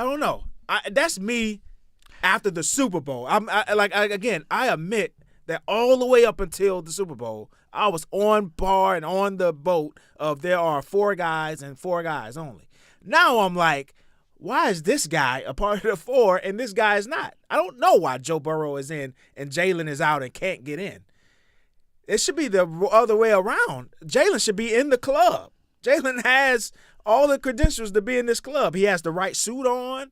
I don't know. That's me after the Super Bowl. I admit that all the way up until the Super Bowl, I was on bar and on the boat of there are 4 guys and 4 guys only. Now I'm like, why is this guy a part of the 4 and this guy is not? I don't know why Joe Burrow is in and Jalen is out and can't get in. It should be the other way around. Jalen should be in the club. Jalen has all the credentials to be in this club. He has the right suit on.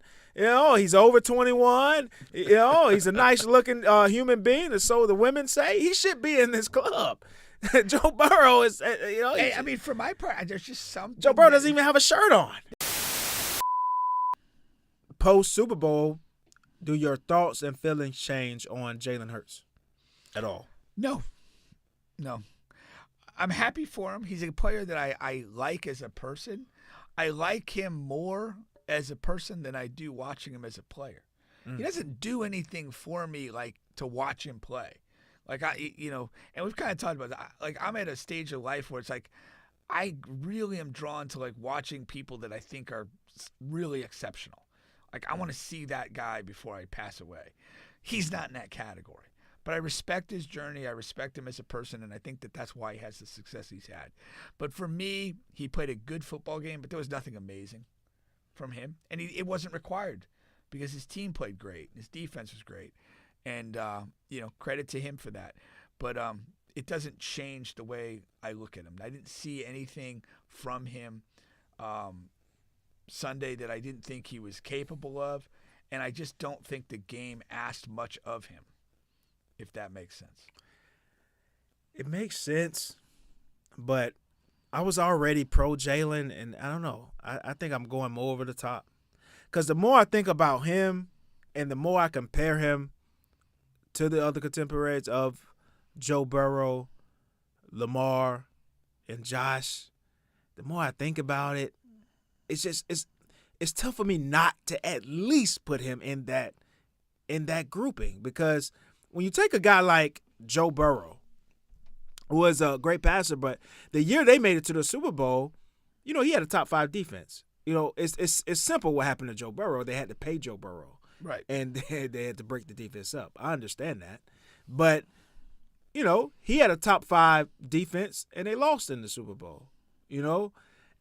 He's over 21. He's a nice-looking human being, and so the women say. He should be in this club. Joe Burrow is, Hey, I mean, for my part, there's just something. Joe Burrow doesn't even have a shirt on. Post-Super Bowl, do your thoughts and feelings change on Jalen Hurts at all? No. I'm happy for him. He's a player that I like as a person. I like him more as a person than I do watching him as a player. He doesn't do anything for me like to watch him play. Like and we've kind of talked about that. Like I'm at a stage of life where it's like I really am drawn to like watching people that I think are really exceptional. Like I want to see that guy before I pass away. He's not in that category. But I respect his journey. I respect him as a person, and I think that that's why he has the success he's had. But for me, he played a good football game, but there was nothing amazing from him. And it wasn't required because his team played great. His defense was great. And, credit to him for that. But it doesn't change the way I look at him. I didn't see anything from him Sunday that I didn't think he was capable of. And I just don't think the game asked much of him. If that makes sense. It makes sense, but I was already pro Jalen, and I don't know. I think I'm going more over the top. Because the more I think about him and the more I compare him to the other contemporaries of Joe Burrow, Lamar, and Josh, the more I think about it, it's tough for me not to at least put him in that grouping. Because when you take a guy like Joe Burrow, who was a great passer, but the year they made it to the Super Bowl, he had a top 5 defense. It's simple what happened to Joe Burrow. They had to pay Joe Burrow. Right. And they had to break the defense up. I understand that. But, he had a top 5 defense, and they lost in the Super Bowl,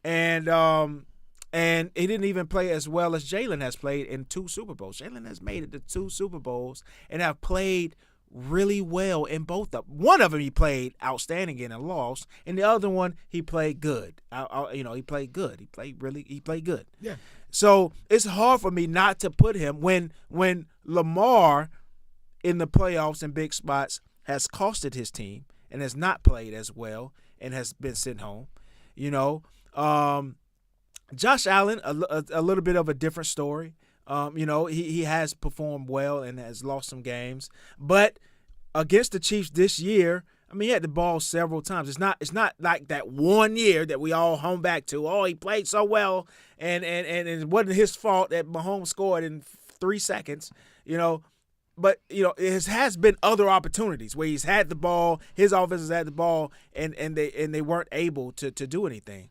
And he didn't even play as well as Jalen has played in 2 Super Bowls. Jalen has made it to 2 Super Bowls and have played really well in both of them. One of them he played outstanding in and lost, and the other one he played good. He played good. He played good. Yeah. So it's hard for me not to put him when Lamar in the playoffs and big spots has costed his team and has not played as well and has been sent home. Josh Allen, a little bit of a different story. He has performed well and has lost some games. But against the Chiefs this year, he had the ball several times. It's not like that one year that we all home back to. Oh, he played so well, and it wasn't his fault that Mahomes scored in 3 seconds. But it has been other opportunities where he's had the ball, his offense has had the ball, and they weren't able to do anything.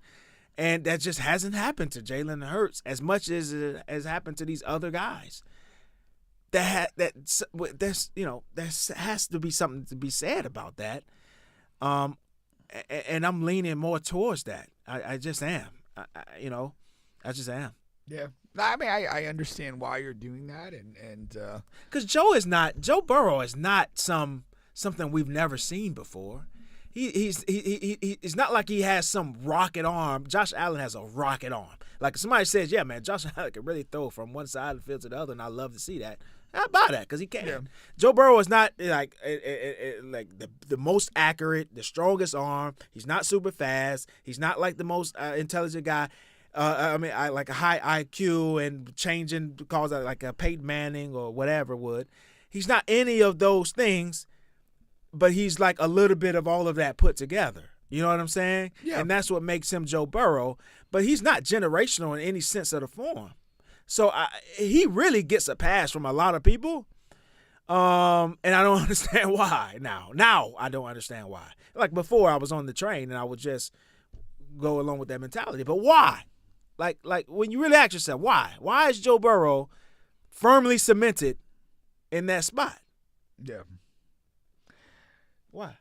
And that just hasn't happened to Jalen Hurts as much as it has happened to these other guys. There has to be something to be said about that. And I'm leaning more towards that. I just am. I just am. Yeah. I understand why you're doing that, and because Joe Burrow is not something we've never seen before. It's not like he has some rocket arm. Josh Allen has a rocket arm. Like somebody says, yeah, man, Josh Allen can really throw from one side of the field to the other, and I love to see that. I buy that because he can. Yeah. Joe Burrow is not like the most accurate, the strongest arm. He's not super fast. He's not like the most intelligent guy. Like a high IQ and changing calls like a Peyton Manning or whatever would. He's not any of those things. But he's like a little bit of all of that put together. You know what I'm saying? Yeah. And that's what makes him Joe Burrow. But he's not generational in any sense of the form. So he really gets a pass from a lot of people. And I don't understand why now. Now I don't understand why. Like before I was on the train and I would just go along with that mentality. But why? Like when you really ask yourself, why? Why is Joe Burrow firmly cemented in that spot? Yeah. Why?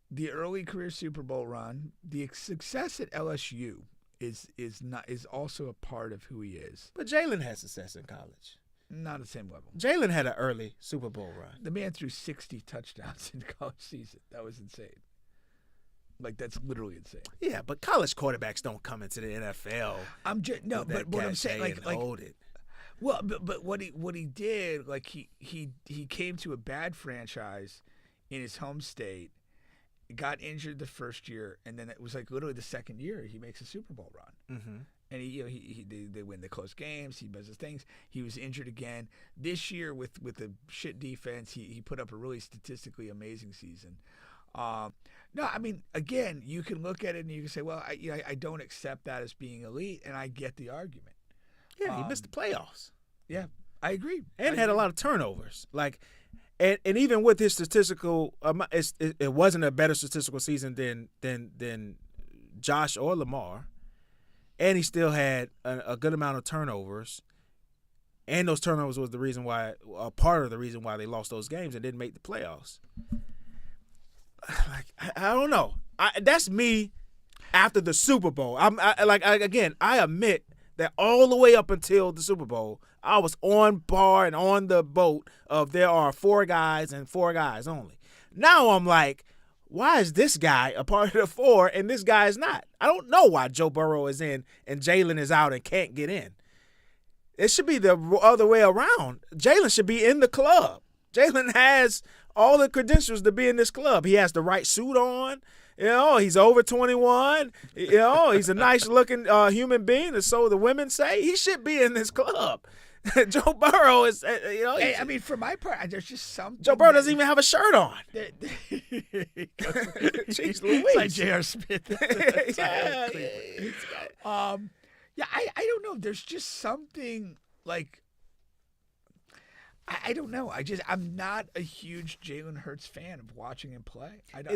The early career Super Bowl run, the success at LSU is also a part of who he is. But Jalen had success in college. Not at the same level. Jalen had an early Super Bowl run. The man threw 60 touchdowns in the college season. That was insane. Like, that's literally insane. Yeah, but college quarterbacks don't come into the NFL. But what I'm saying, like hold it. Well, but what he did, like he came to a bad franchise in his home state, got injured the first year, and then it was like literally the second year he makes a Super Bowl run. Mm-hmm. And they win the close games. He does his things. He was injured again this year with the shit defense. He put up a really statistically amazing season. No, I mean, again, you can look at it and you can say, well, I don't accept that as being elite, and I get the argument. Yeah, he missed the playoffs. Yeah, I agree. And had a lot of turnovers. Like, and even with his statistical, it wasn't a better statistical season than Josh or Lamar. And he still had a good amount of turnovers. And those turnovers was part of the reason why they lost those games and didn't make the playoffs. Like, I don't know. That's me after the Super Bowl. I admit that all the way up until the Super Bowl, I was on par and on the boat of there are 4 guys and 4 guys only. Now I'm like, why is this guy a part of the 4 and this guy is not? I don't know why Joe Burrow is in and Jalen is out and can't get in. It should be the other way around. Jalen should be in the club. Jalen has all the credentials to be in this club. He has the right suit on. He's over 21. He's a nice-looking human being, and so the women say. He should be in this club. Joe Burrow is, Hey, I mean, for my part, there's just something. Joe Burrow doesn't even have a shirt on. Jeez Louise. It's like J.R. Smith. I don't know. There's just something like. I don't know. I'm not a huge Jalen Hurts fan of watching him play. And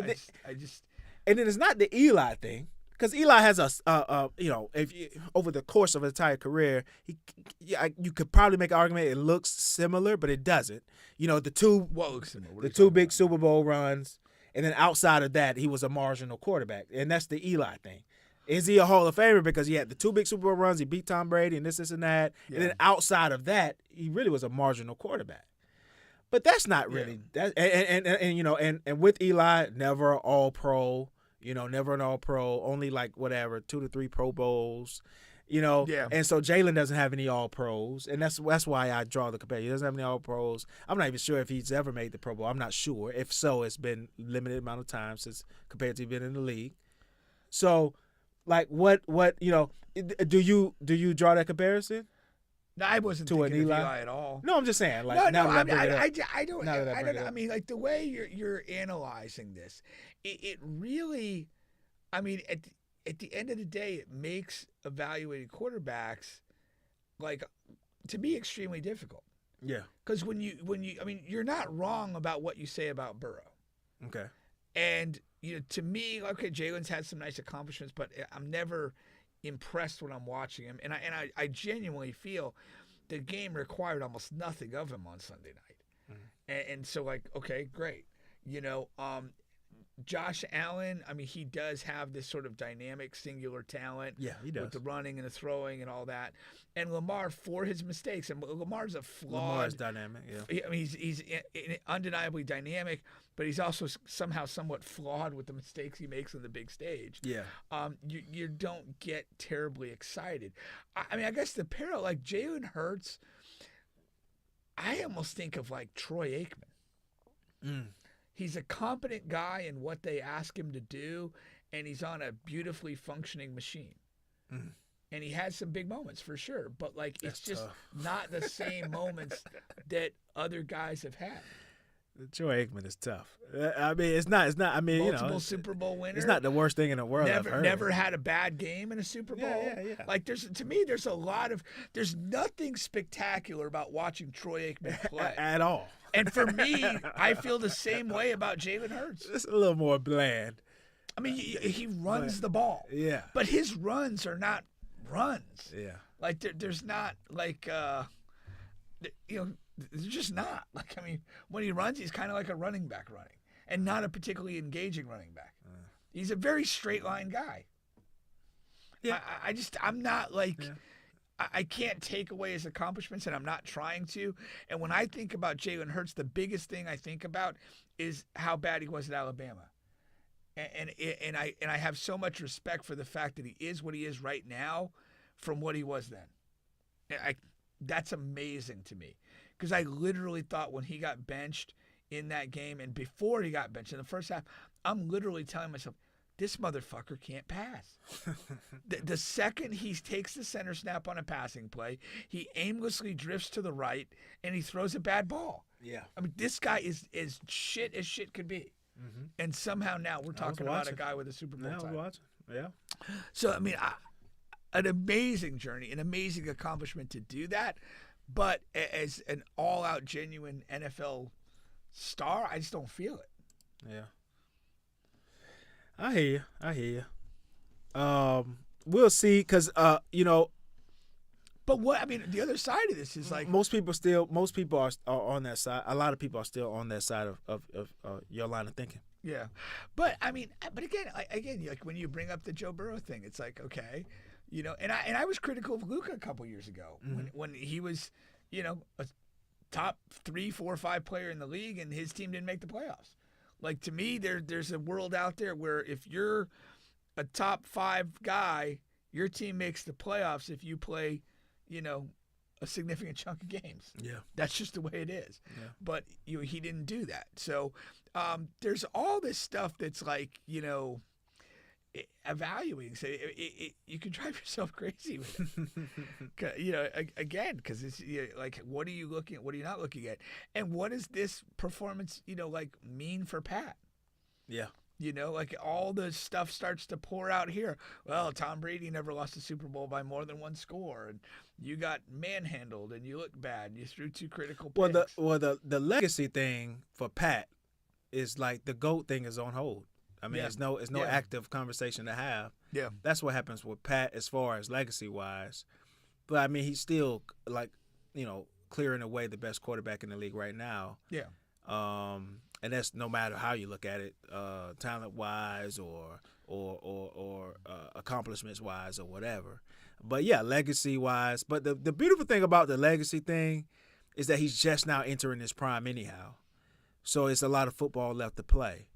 then it's not the Eli thing, because Eli has over the course of his entire career, you could probably make an argument it looks similar, but it doesn't. What looks similar? The 2 big Super Bowl runs, and then outside of that, he was a marginal quarterback, and that's the Eli thing. Is he a Hall of Famer because he had the 2 big Super Bowl runs, he beat Tom Brady and this and that, and then outside of that, he really was a marginal quarterback. But that's not really that. And with Eli, never All-Pro. Never an All-Pro. Only 2 to 3 Pro Bowls. And so Jalen doesn't have any All-Pros, and that's why I draw the comparison. He doesn't have any All-Pros. I'm not even sure if he's ever made the Pro Bowl. I'm not sure. If so, it's been limited amount of time since compared to being in the league. So. What do you draw that comparison? No, I wasn't to thinking an of Eli? Eli at all. No, I'm just saying. I don't. I mean, like the way you're analyzing this, it really, I mean, at the end of the day, it makes evaluating quarterbacks, to me, extremely difficult. Yeah. Because when you, I mean, you're not wrong about what you say about Burrow. Okay. And to me, okay, Jalen's had some nice accomplishments, but I'm never impressed when I'm watching him. And I genuinely feel the game required almost nothing of him on Sunday night. Mm-hmm. And so, okay, great. Josh Allen, I mean, he does have this sort of dynamic, singular talent. Yeah, he does. With the running and the throwing and all that. And Lamar, for his mistakes, and Lamar's a flawed. Lamar's dynamic, yeah. I mean, he's undeniably dynamic, but he's also somehow somewhat flawed with the mistakes he makes on the big stage. Yeah. You don't get terribly excited. I mean, I guess the parallel, like Jalen Hurts, I almost think of Troy Aikman. Mm. He's a competent guy in what they ask him to do, and he's on a beautifully functioning machine. Mm. And he had some big moments for sure, but it's just not the same moments that other guys have had. Troy Aikman is tough. I mean, it's not. I mean, multiple Super Bowl winner. It's not the worst thing in the world. Never had a bad game in a Super Bowl. Yeah. There's nothing spectacular about watching Troy Aikman play at all. And for me, I feel the same way about Jalen Hurts. It's a little more bland. I mean, he runs the ball. Yeah. But his runs are not runs. Yeah. Like there's not like there's just not. Like, I mean, when he runs, he's kind of like a running back running, and not a particularly engaging running back. He's a very straight line guy. Yeah. I'm not like. Yeah. I can't take away his accomplishments, and I'm not trying to. And when I think about Jalen Hurts, the biggest thing I think about is how bad he was at Alabama. And I have so much respect for the fact that he is what he is right now from what he was then. That's amazing to me, because I literally thought when he got benched in that game and before he got benched in the first half, I'm literally telling myself, this motherfucker can't pass. The second he takes the center snap on a passing play, he aimlessly drifts to the right and he throws a bad ball. Yeah. I mean, this guy is as shit could be. Mm-hmm. And somehow now we're talking about a guy with a Super Bowl title. Yeah. So, I mean, an amazing journey, an amazing accomplishment to do that. But as an all-out, genuine NFL star, I just don't feel it. Yeah. I hear you. We'll see, because But what I mean, the other side of this is like most people are on that side. A lot of people are still on that side of your line of thinking. Yeah, but I mean, but again, like when you bring up the Joe Burrow thing, it's like, okay, and I was critical of Luka a couple years ago when he was, a top 3, 4, 5 player in the league and his team didn't make the playoffs. Like, to me, there's a world out there where if you're a top 5 guy, your team makes the playoffs if you play, a significant chunk of games. Yeah. That's just the way it is. Yeah. But he didn't do that. So there's all this stuff that's like, evaluating. So you can drive yourself crazy with it. Again, because it's like, what are you looking at? What are you not looking at? And what does this performance, like mean for Pat? Yeah. Like all the stuff starts to pour out here. Well, Tom Brady never lost a Super Bowl by more than 1 score, and you got manhandled, and you look bad, and you threw 2 critical picks. The legacy thing for Pat is like the GOAT thing is on hold. I mean, it's no active conversation to have. Yeah, that's what happens with Pat as far as legacy wise. But I mean, he's still like, clearing away the best quarterback in the league right now. Yeah. And that's no matter how you look at it, talent wise or accomplishments wise or whatever. But yeah, legacy wise. But the beautiful thing about the legacy thing is that he's just now entering his prime anyhow. So it's a lot of football left to play.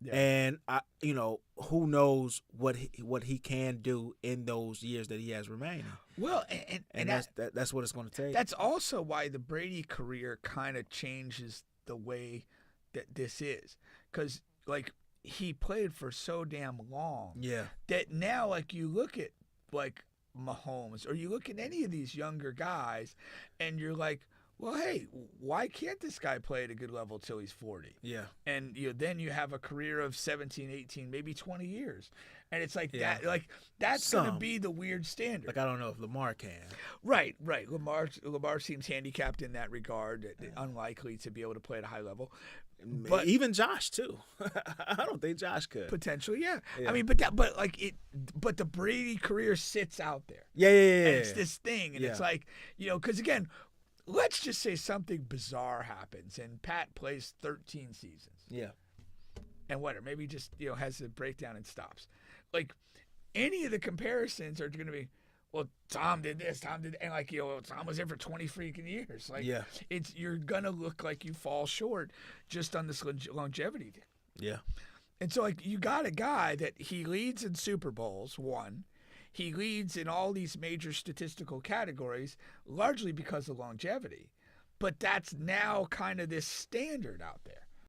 Yeah. And who knows what he can do in those years that he has remaining. Well, and that's what it's going to take. That's also why the Brady career kind of changes the way that this is, because like he played for so damn long. Yeah. That now, like, you look at like Mahomes or you look at any of these younger guys, and you're like, well, hey, why can't this guy play at a good level till he's 40? Yeah. And then you have a career of 17, 18, maybe 20 years. And it's like that, like that's going to be the weird standard. Like, I don't know if Lamar can. Right. Lamar seems handicapped in that regard, unlikely to be able to play at a high level. But even Josh too. I don't think Josh could. Potentially, yeah. I mean, but the Brady career sits out there. Yeah. And it's this thing, and it's like, because again, let's just say something bizarre happens and Pat plays 13 seasons. Yeah. And whatever, maybe just, has a breakdown and stops. Like, any of the comparisons are going to be, well, Tom did this, Tom did, and like, Tom was there for 20 freaking years. Like, you're going to look like you fall short just on this longevity thing. Yeah. And so, like, you got a guy that he leads in Super Bowls, 1. He leads in all these major statistical categories, largely because of longevity. But that's now kind of this standard out there.